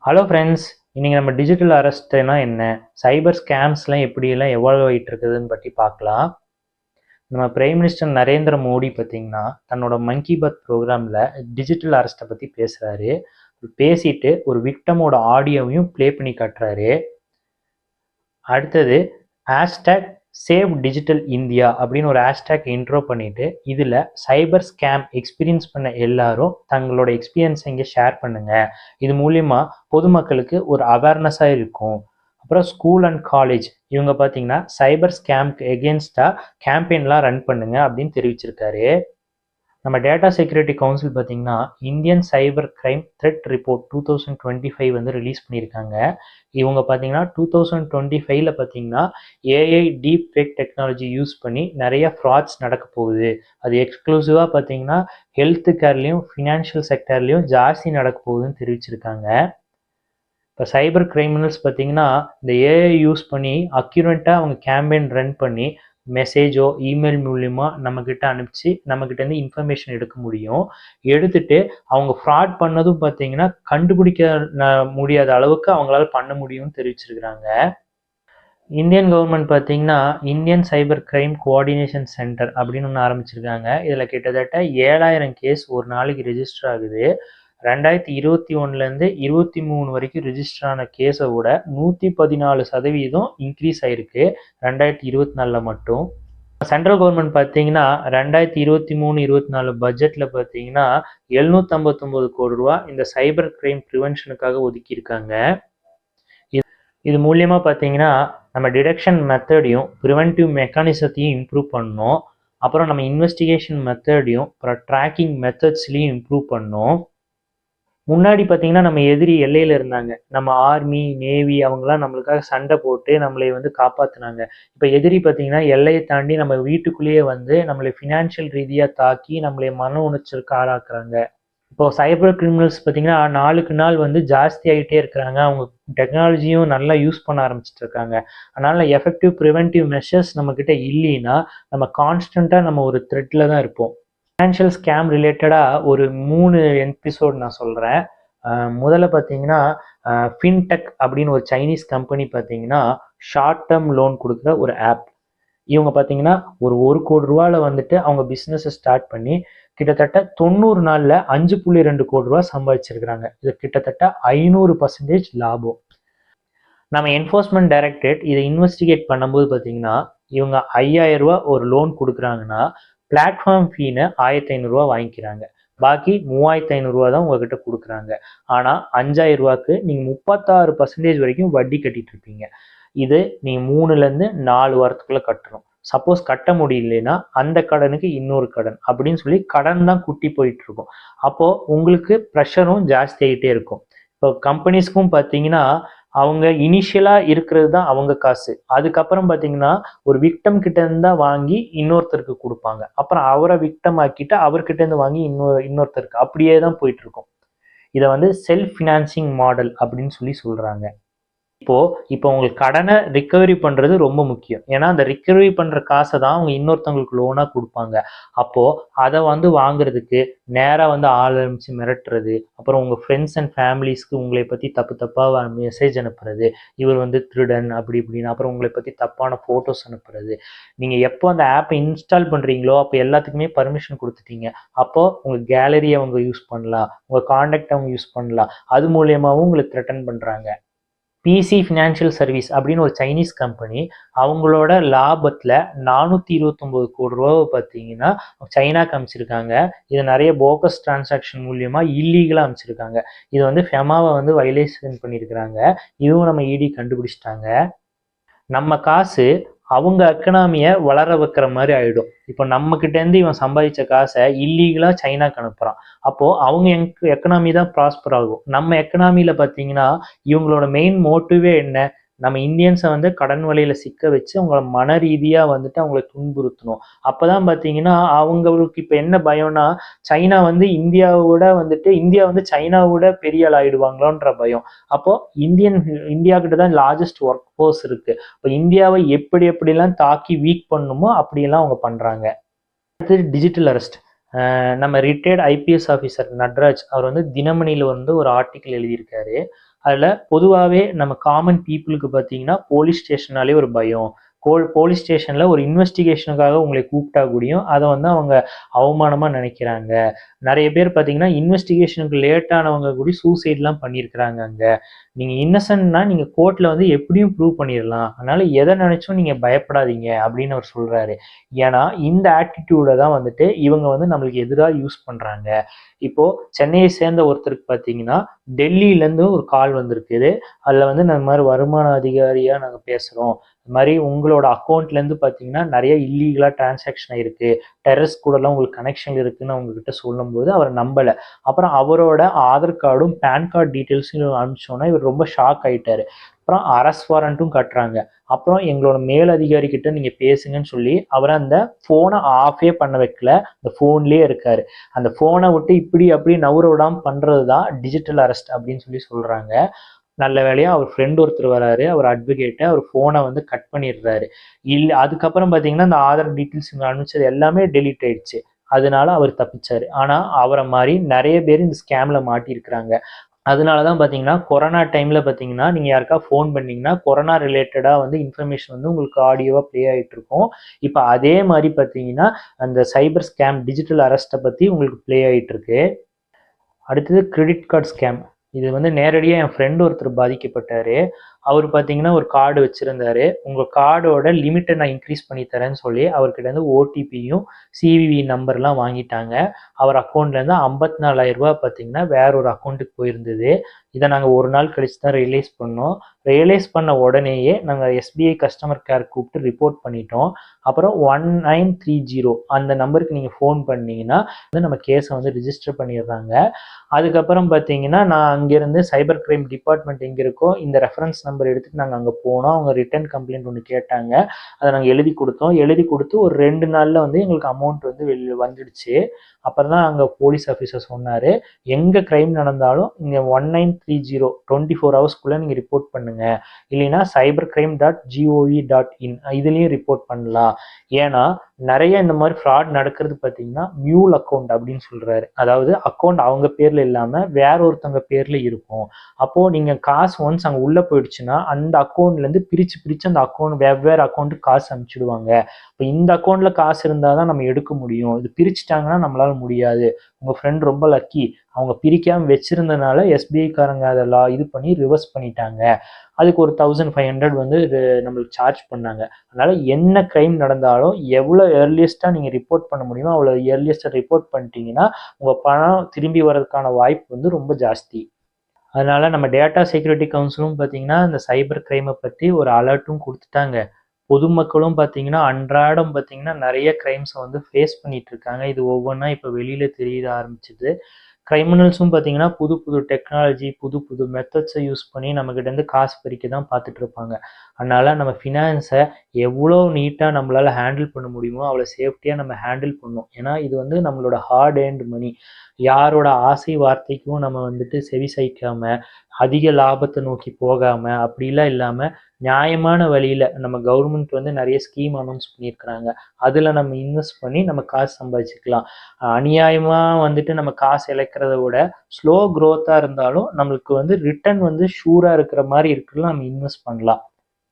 Hello friends, இன்றைக்கி நம்ம digital அரெஸ்ட்னா என்ன, சைபர் ஸ்கேம்ஸ்லாம் எப்படியெல்லாம் எவால்வ் ஆகிட்டு இருக்குதுன்னு பற்றி பார்க்கலாம். நம்ம பிரைம் மினிஸ்டர் நரேந்திர மோடி பார்த்திங்கன்னா தன்னோட மன் கி பாத் ப்ரோக்ராமில் டிஜிட்டல் அரெஸ்ட்டை பற்றி பேசுகிறாரு. பேசிட்டு ஒரு விக்டமோட ஆடியோவையும் ப்ளே பண்ணி காட்டுறாரு. அடுத்தது ஹேஷ்டேக் சேவ் டிஜிட்டல் இந்தியா அப்படின்னு ஒரு ஹேஷ்டேக் இன்ட்ரோ பண்ணிட்டு இதில் சைபர் ஸ்கேம் எக்ஸ்பீரியன்ஸ் பண்ண எல்லாரும் தங்களோட எக்ஸ்பீரியன்ஸை இங்கே ஷேர் பண்ணுங்க. இது மூலிமா பொதுமக்களுக்கு ஒரு அவேர்னஸாக இருக்கும். அப்புறம் ஸ்கூல் அண்ட் காலேஜ் இவங்க பார்த்தீங்கன்னா சைபர் ஸ்கேம்க்கு எகென்ஸ்டாக கேம்பெயின்லாம் ரன் பண்ணுங்க அப்படின்னு தெரிவிச்சிருக்காரு. நம்ம டேட்டா செக்யூரிட்டி கவுன்சில் பார்த்தீங்கன்னா Indian cyber crime threat report 2025 வந்து ரிலீஸ் பண்ணியிருக்காங்க. இவங்க பார்த்தீங்கன்னா 2025 பார்த்தீங்கன்னா AI deep fake technology use பண்ணி நிறைய ஃப்ராட்ஸ் நடக்க போகுது. அது எக்ஸ்க்ளூசிவாக பார்த்தீங்கன்னா ஹெல்த் கேர்லேயும் ஃபினான்ஷியல் செக்டர்லேயும் ஜாஸ்தி நடக்க போகுதுன்னு தெரிவிச்சிருக்காங்க. இப்போ சைபர் கிரிமினல்ஸ் பார்த்தீங்கன்னா இந்த ஏஐ யூஸ் பண்ணி அக்யூரேட்டாக அவங்க கேம்பெயின் ரன் பண்ணி மெசேஜோ இமெயில் மூலிமா நம்மக்கிட்ட அனுப்பிச்சு நம்மக்கிட்டேருந்து இன்ஃபர்மேஷன் எடுக்க முடியும். எடுத்துட்டு அவங்க ஃப்ராட் பண்ணதும் பார்த்தீங்கன்னா கண்டுபிடிக்க முடியாத அளவுக்கு அவங்களால பண்ண முடியும்னு தெரிவிச்சிருக்கிறாங்க. இந்தியன் கவர்மெண்ட் பார்த்தீங்கன்னா Indian cyber crime coordination centre அப்படின்னு ஒன்று ஆரம்பிச்சிருக்காங்க. இதில் கிட்டத்தட்ட 7000 கேஸ் ஒரு நாளைக்கு ரெஜிஸ்டர் ஆகுது. 2021 23 வரைக்கும் ரெஜிஸ்டர் ஆன கேஸை விட 114% இன்க்ரீஸ் ஆயிருக்கு 2024 மட்டும். சென்ட்ரல் கவர்மெண்ட் பார்த்தீங்கன்னா 2023-24 பட்ஜெட்டில் பார்த்தீங்கன்னா 759 கோடி ரூபா இந்த சைபர் கிரைம் ப்ரிவென்ஷனுக்காக ஒதுக்கியிருக்காங்க. இது மூலியமாக பார்த்தீங்கன்னா நம்ம டிடெக்ஷன் மெத்தடையும் ப்ரிவென்டிவ் மெக்கானிசத்தையும் இம்ப்ரூவ் பண்ணோம். அப்புறம் நம்ம இன்வெஸ்டிகேஷன் மெத்தடையும் அப்புறம் ட்ராக்கிங் மெத்தட்ஸ்லையும் இம்ப்ரூவ் பண்ணோம். முன்னாடி பார்த்தீங்கன்னா நம்ம எதிரி எல்லையில் இருந்தாங்க. நம்ம ஆர்மி நேவி அவங்களாம் நம்மளுக்காக சண்டை போட்டு நம்மளை வந்து காப்பாற்றினாங்க. இப்போ எதிரி பார்த்தீங்கன்னா எல்லையை தாண்டி நம்ம வீட்டுக்குள்ளேயே வந்து நம்மளை ஃபினான்ஷியல் ரீதியாக தாக்கி நம்மளை மன உளைச்சலுக்கு ஆளாக்குறாங்க. இப்போ சைபர் கிரிமினல்ஸ் பார்த்தீங்கன்னா நாளுக்கு நாள் வந்து ஜாஸ்தி ஆகிட்டே இருக்கிறாங்க. அவங்க டெக்னாலஜியும் நல்லா யூஸ் பண்ண ஆரம்பிச்சிட்டு இருக்காங்க. அதனால எஃபெக்டிவ் ப்ரிவென்டிவ் மெஷர்ஸ் நம்மக்கிட்ட இல்லைன்னா நம்ம கான்ஸ்டண்ட்டாக நம்ம ஒரு த்ரெட்டில் தான் இருப்போம். ஃபினான்ஷியல் ஸ்கேம் ரிலேட்டடாக ஒரு 3 எபிசோட் நான் சொல்கிறேன். முதல்ல பார்த்தீங்கன்னா ஃபின்டெக் அப்படின்னு ஒரு சைனீஸ் கம்பெனி பார்த்தீங்கன்னா ஷார்ட் டேர்ம் லோன் கொடுக்குற ஒரு ஆப். இவங்க பார்த்தீங்கன்னா ஒரு கோடி ரூபாவில் வந்துட்டு அவங்க பிஸ்னஸை ஸ்டார்ட் பண்ணி கிட்டத்தட்ட 90 நாளில் 5.2 கோடி ரூபா சம்பாதிச்சிருக்கிறாங்க. இது கிட்டத்தட்ட 500% லாபம். நம்ம என்ஃபோர்ஸ்மெண்ட் டைரக்டரேட் இதை இன்வெஸ்டிகேட் பண்ணும்போது பார்த்தீங்கன்னா இவங்க 5000 ரூபா ஒரு லோன் கொடுக்குறாங்கன்னா பிளாட்ஃபார்ம் ஃபீனை 1500 ரூபா வாங்கிக்கிறாங்க. பாக்கி 3500 ரூபா தான் உங்ககிட்ட கொடுக்குறாங்க. ஆனால் 5000 ரூபாய்க்கு நீங்கள் 36% வரைக்கும் வட்டி கட்டிட்டு இருப்பீங்க. இது நீங்கள் 3லேருந்து 4 வாரத்துக்குள்ளே கட்டணும். சப்போஸ் கட்ட முடியலன்னா அந்த கடனுக்கு இன்னொரு கடன் அப்படின்னு சொல்லி கடன் தான் குட்டி போயிட்டு இருக்கும். அப்போது உங்களுக்கு ப்ரெஷரும் ஜாஸ்தி ஆகிட்டே இருக்கும். இப்போ கம்பெனிஸ்க்கும் பார்த்தீங்கன்னா அவங்க இனிஷியலாக இருக்கிறது தான் அவங்க காசு. அதுக்கப்புறம் பார்த்தீங்கன்னா ஒரு விக்டம் கிட்டேருந்து தான் வாங்கி இன்னொருத்தருக்கு கொடுப்பாங்க. அப்புறம் அவரை விக்டம் ஆக்கிட்டு அவர்கிட்டேருந்து வாங்கி இன்னொருத்தருக்கு அப்படியே தான் போயிட்டுருக்கும். இதை வந்து செல்ஃப் ஃபினான்சிங் மாடல் அப்படின்னு சொல்லி சொல்கிறாங்க. இப்போ உங்களுக்கு கடனை ரிக்கவரி பண்ணுறது ரொம்ப முக்கியம். ஏன்னா அந்த ரிக்கவரி பண்ணுற காசை தான் அவங்க இன்னொருத்தவங்களுக்கு லோனாக கொடுப்பாங்க. அப்போது அதை வந்து வாங்குறதுக்கு நேராக வந்து ஆரம்பித்து மிரட்டுறது, அப்புறம் உங்கள் ஃப்ரெண்ட்ஸ் அண்ட் ஃபேமிலிஸ்க்கு உங்களை பற்றி தப்பாக மெசேஜ் அனுப்புறது, இவர் வந்து திருடன் அப்படி இப்படின்னு, அப்புறம் உங்களை பற்றி தப்பான ஃபோட்டோஸ் அனுப்புறது. நீங்கள் எப்போ அந்த ஆப்பை இன்ஸ்டால் பண்ணுறீங்களோ அப்போ எல்லாத்துக்குமே பர்மிஷன் கொடுத்துட்டீங்க. அப்போது உங்கள் கேலரியை அவங்க யூஸ் பண்ணலாம், உங்கள் காண்டாக்ட் அவங்க யூஸ் பண்ணலாம். அது மூலியமாகவும் உங்களுக்கு த்ரெட்டன் பண்ணுறாங்க. பிசி ஃபினான்ஷியல் சர்வீஸ் அப்படின்னு ஒரு சைனீஸ் கம்பெனி அவங்களோட லாபத்தில் 429 கோடி ரூபாவை பார்த்தீங்கன்னா சைனாக்கு அமைச்சிருக்காங்க. இது நிறைய போகஸ் டிரான்சாக்ஷன் மூலியமாக இல்லீகலாக அமைச்சிருக்காங்க. இது வந்து ஃபெமாவை வந்து வைலேஷன் பண்ணியிருக்கிறாங்க. இதுவும் நம்ம இடி கண்டுபிடிச்சிட்டாங்க. நம்ம காசு அவங்க எக்கனாமியை வளர வைக்கிற மாதிரி ஆகிடும். இப்போ நம்மக்கிட்டேருந்து இவன் சம்பாதிச்ச காசை இல்லீகலாக சைனாக்கு அனுப்புகிறான். அப்போது அவங்க எக்கனாமி தான் ப்ராஸ்பர் ஆகும். நம்ம எக்கனாமியில் பார்த்தீங்கன்னா இவங்களோட மெயின் மோட்டிவே என்ன, நம்ம இந்தியன்ஸை வந்து கடன் வலையில் சிக்க வச்சு அவங்கள மன ரீதியாக வந்துட்டு அவங்கள துன்புறுத்தணும். அப்போ தான் பார்த்தீங்கன்னா அவங்களுக்கு இப்போ என்ன பயம்னா சைனா வந்து இந்தியா வந்து சைனாவோட பெரிய ஆள் ஆகிடுவாங்களோன்ற பயம். அப்போது இந்தியாக்கிட்ட தான் லார்ஜஸ்ட் ஒர்க் ஃபோர்ஸ் இருக்குது. இப்போ இந்தியாவை எப்படிலாம் தாக்கி வீக் பண்ணணுமோ அப்படியெல்லாம் அவங்க பண்ணுறாங்க. அடுத்தது டிஜிட்டல் அரெஸ்ட். நம்ம ரிட்டையர்ட் ஐபிஎஸ் ஆஃபீஸர் நட்ராஜ் அவர் வந்து தினமணியில் வந்து ஒரு ஆர்டிக்கிள் எழுதியிருக்காரு. அதில் பொதுவாகவே நம்ம காமன் பீப்புளுக்கு பார்த்தீங்கன்னா போலீஸ் ஸ்டேஷனாலே ஒரு பயம். போலீஸ் ஸ்டேஷனில் ஒரு இன்வெஸ்டிகேஷனுக்காக உங்களை கூப்பிட்டா கூடியும் அதை வந்து அவங்க அவமானமாக நினைக்கிறாங்க. நிறைய பேர் பார்த்தீங்கன்னா இன்வெஸ்டிகேஷனுக்கு லேட்டானவங்க கூட சூசைட்லாம் பண்ணியிருக்கிறாங்க. அங்கே நீங்கள் இன்னசென்ட்னா நீங்கள் கோர்ட்டில் வந்து எப்படியும் ப்ரூவ் பண்ணிடலாம். அதனால் எதை நினச்சும் நீங்கள் பயப்படாதீங்க அப்படின்னு அவர் சொல்கிறாரு. ஏன்னா இந்த ஆட்டிடியூடை தான் வந்துட்டு இவங்க வந்து நம்மளுக்கு எதிராக யூஸ் பண்ணுறாங்க. இப்போது சென்னையை சேர்ந்த ஒருத்தருக்கு பார்த்தீங்கன்னா டெல்லியிலேருந்து ஒரு கால் வந்திருக்குது. அதில் வந்து இந்த மாதிரி வருமான அதிகாரியாக நாங்கள் பேசுகிறோம், இது மாதிரி உங்களோட அக்கௌண்ட்லேருந்து பார்த்தீங்கன்னா நிறைய இல்லீகலாக டிரான்சாக்ஷன் இருக்குது, டெரரிஸ்ட் கூடலாம் உங்களுக்கு கனெக்ஷன் இருக்குதுன்னு அவங்கக்கிட்ட சொல்லும்போது அவர் நம்பலை. அப்புறம் அவரோட ஆதார் கார்டும் பேன் கார்டு டீட்டெயில்ஸும் அனுப்பிச்சோன்னா இவர் ரொம்ப ஷாக் ஆகிட்டார். அப்புறம் அரெஸ்ட் வாரண்ட்டும் கட்டுறாங்க. அப்புறம் எங்களோட மேலதிகாரி கிட்ட நீங்கள் பேசுங்கன்னு சொல்லி அவரை அந்த ஃபோனை ஆஃபே பண்ண வைக்கல, அந்த ஃபோன்லேயே இருக்கார். அந்த ஃபோனை விட்டு இப்படி அப்படி நவுற விடாமல் பண்ணுறது தான் டிஜிட்டல் அரெஸ்ட் அப்படின்னு சொல்கிறாங்க. நல்ல வேலையாக அவர் ஃப்ரெண்ட் ஒருத்தர் வராரு, அவர் அட்வொகேட்டு, அவர் ஃபோனை வந்து கட் பண்ணிடுறாரு. இல்லை அதுக்கப்புறம் பார்த்தீங்கன்னா அந்த ஆதார் டீட்டெயில்ஸ் அனுப்பிச்சது எல்லாமே டெலீட் ஆயிடுச்சு. அதனால அவர் தப்பிச்சார். ஆனால் அவரை மாதிரி நிறைய பேர் இந்த ஸ்கேமில் மாட்டியிருக்கிறாங்க. அதனால தான் பார்த்தீங்கன்னா கொரோனா டைமில் பார்த்தீங்கன்னா நீங்கள் யாருக்கா ஃபோன் பண்ணிங்கன்னா கொரோனா ரிலேட்டடாக வந்து இன்ஃபர்மேஷன் வந்து உங்களுக்கு ஆடியோவாக ப்ளே ஆகிட்டு இருக்கும். இப்போ அதே மாதிரி பார்த்தீங்கன்னா அந்த சைபர் ஸ்கேம் டிஜிட்டல் அரெஸ்ட்டை பற்றி உங்களுக்கு ப்ளே ஆகிட்டு இருக்கு. அடுத்தது கிரெடிட் கார்டு ஸ்கேம். இது வந்து நேரடியாக என் ஃப்ரெண்டு ஒருத்தர் பாதிக்கப்பட்டார். அவர் பார்த்தீங்கன்னா ஒரு கார்டு வச்சுருந்தாரு. உங்கள் கார்டோட லிமிட்டை நான் இன்க்ரீஸ் பண்ணி தரேன்னு சொல்லி அவர்கிட்ட இருந்து ஓடிபியும் சிவிவி நம்பர்லாம் வாங்கிட்டாங்க. அவர் அக்கௌண்ட்லேருந்து 54,000 ரூபா பார்த்தீங்கன்னா வேற ஒரு அக்கௌண்ட்டுக்கு போயிருந்தது. இதை நாங்கள் ஒரு நாள் கழிச்சு தான் ரியலைஸ் பண்ணோம். ரியலைஸ் பண்ண உடனேயே நாங்கள் எஸ்பிஐ கஸ்டமர் கேர் கூப்பிட்டு ரிப்போர்ட் பண்ணிட்டோம். அப்புறம் 1930 அந்த நம்பருக்கு நீங்கள் ஃபோன் பண்ணிங்கன்னா வந்து நம்ம கேஸை வந்து ரிஜிஸ்டர் பண்ணிடுறாங்க. அதுக்கப்புறம் பார்த்தீங்கன்னா நான் அங்கேருந்து சைபர் கிரைம் டிபார்ட்மெண்ட் எங்கே இருக்கோ இந்த ரெஃபரன்ஸ் நம்பர் எடுத்துகிட்டு நாங்கள் அங்கே போனோம். அவங்க ரிட்டர்ன் கம்ப்ளைண்ட் ஒன்று கேட்டாங்க. அதை நாங்கள் எழுதி கொடுத்தோம். எழுதி கொடுத்து ஒரு 2 நாளில் வந்து எங்களுக்கு அமௌண்ட் வந்து வந்துடுச்சு. அப்புறம் தான் அங்கே போலீஸ் ஆஃபீஸர் சொன்னார், எங்கே க்ரைம் நடந்தாலும் இங்கே 1930 24 ஹவர்ஸ்க்குள்ளே நீங்கள் ரிப்போர்ட் பண்ணுங்கள், இல்லைன்னா cybercrime.gov.in இதுலேயும் ரிப்போர்ட் பண்ணலாம். ஏன்னா நிறைய இந்த மாதிரி ஃப்ராட் நடக்கிறது பார்த்தீங்கன்னா மியூல் அக்கௌண்ட் அப்படின்னு சொல்கிறாரு. அதாவது அக்கௌண்ட் அவங்க பேரில் இல்லாமல் வேற ஒருத்தவங்க பேரில் இருக்கும். அப்போது நீங்கள் காசு ஒன்ஸ் அங்கே உள்ளே போயிடுச்சுன்னா அந்த அக்கௌண்ட்லேருந்து பிரித்து அந்த அக்கௌண்ட் வெவ்வேறு அக்கௌண்ட்டுக்கு காசு அனுப்பிச்சிடுவாங்க. இப்போ இந்த அக்கௌண்ட்டில் காசு இருந்தால் தான் நம்ம எடுக்க முடியும். இது பிரிச்சுட்டாங்கன்னா நம்மளால முடியாது. உங்கள் ஃப்ரெண்ட் ரொம்ப லக்கி, அவங்க பிரிக்காமல் வச்சுருந்தனால எஸ்பிஐக்காரங்க அதெல்லாம் இது பண்ணி ரிவர்ஸ் பண்ணிட்டாங்க. அதுக்கு ஒரு 1500 வந்து நம்மளுக்கு சார்ஜ் பண்ணாங்க. அதனால் என்ன க்ரைம் நடந்தாலும் எவ்வளோ ஏர்லியஸ்ட்டாக நீங்கள் ரிப்போர்ட் பண்ண முடியுமோ அவ்வளோ ஏர்லியஸ்ட்டாக ரிப்போர்ட் பண்ணிட்டீங்கன்னா உங்கள் பணம் திரும்பி வர்றதுக்கான வாய்ப்பு வந்து ரொம்ப ஜாஸ்தி. அதனால் நம்ம டேட்டா செக்யூரிட்டி கவுன்சிலும் பார்த்தீங்கன்னா இந்த சைபர் க்ரைமை பற்றி ஒரு அலர்ட்டும் கொடுத்துட்டாங்க. பொதுமக்களும் பார்த்தீங்கன்னா அன்றாடம் பார்த்தீங்கன்னா நிறைய க்ரைம்ஸை வந்து ஃபேஸ் பண்ணிட்டு இருக்காங்க. இது ஒவ்வொன்றா இப்போ வெளியில் தெரிய ஆரம்பிச்சுது. கிரிமினல்ஸும் பார்த்தீங்கன்னா புது புது டெக்னாலஜி புது புது மெத்தட்ஸை யூஸ் பண்ணி நம்மக்கிட்டேருந்து காசு பறிக்க தான் பார்த்துட்டு இருப்பாங்க. அதனால் நம்ம ஃபினான்ஸை எவ்வளோ நீட்டாக நம்மளால் ஹேண்டில் பண்ண முடியுமோ அவ்வளோ சேஃப்டியாக நம்ம ஹேண்டில் பண்ணணும். ஏன்னா இது வந்து நம்மளோட ஹார்ட் ஏர்ன்டு மணி. யாரோட ஆசை வார்த்தைக்கும் நம்ம வந்துட்டு செவி சாய்க்காமல் அதிக லாபத்தை நோக்கி போகாமல் அப்படிலாம் இல்லாமல் நியாயமான வழியில் நம்ம கவர்மெண்ட் வந்து நிறைய ஸ்கீம் அனௌன்ஸ் பண்ணியிருக்கிறாங்க. அதில் நம்ம இன்வெஸ்ட் பண்ணி நம்ம காசு சம்பாதிச்சுக்கலாம். அநியாயமாக வந்துட்டு நம்ம காசு இழக்கிறத விட ஸ்லோ க்ரோத்தாக இருந்தாலும் நம்மளுக்கு வந்து ரிட்டர்ன் வந்து ஷூராக இருக்கிற மாதிரி இருக்குல்ல நம்ம இன்வெஸ்ட் பண்ணலாம்.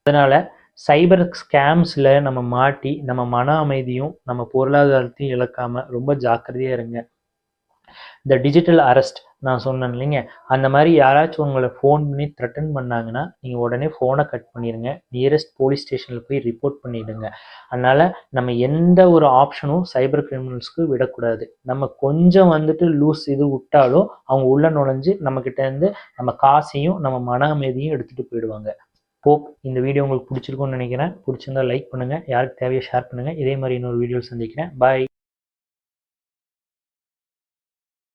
அதனால் சைபர் ஸ்கேம்ஸில் நம்ம மாட்டி நம்ம மன அமைதியும் நம்ம பொருளாதாரத்தையும் இழக்காமல் ரொம்ப ஜாக்கிரதையாக இருங்க. இந்த டிஜிட்டல் அரெஸ்ட் நான் சொன்னேன் இல்லைங்க, அந்த மாதிரி யாராச்சும் உங்களை ஃபோன் பண்ணி த்ரெட்டன் பண்ணாங்கன்னா நீங்கள் உடனே ஃபோனை கட் பண்ணிடுங்க. நியரஸ்ட் போலீஸ் ஸ்டேஷனில் போய் ரிப்போர்ட் பண்ணிவிடுங்க. அதனால் நம்ம எந்த ஒரு ஆப்ஷனும் சைபர் கிரிமினல்ஸ்க்கு விடக்கூடாது. நம்ம கொஞ்சம் வந்துட்டு லூஸ் இது விட்டாலும் அவங்க உள்ளே நுழைஞ்சு நம்மக்கிட்டேருந்து நம்ம காசையும் நம்ம மன அமைதியும் எடுத்துகிட்டு போயிடுவாங்க. ஹோப் இந்த வீடியோ உங்களுக்கு பிடிச்சிருக்கும்னு நினைக்கிறேன். பிடிச்சிருந்தா லைக் பண்ணுங்கள், யாருக்கு தேவையோ ஷேர் பண்ணுங்கள். இதே மாதிரி இன்னொரு வீடியோ சந்திக்கிறேன். பாய்.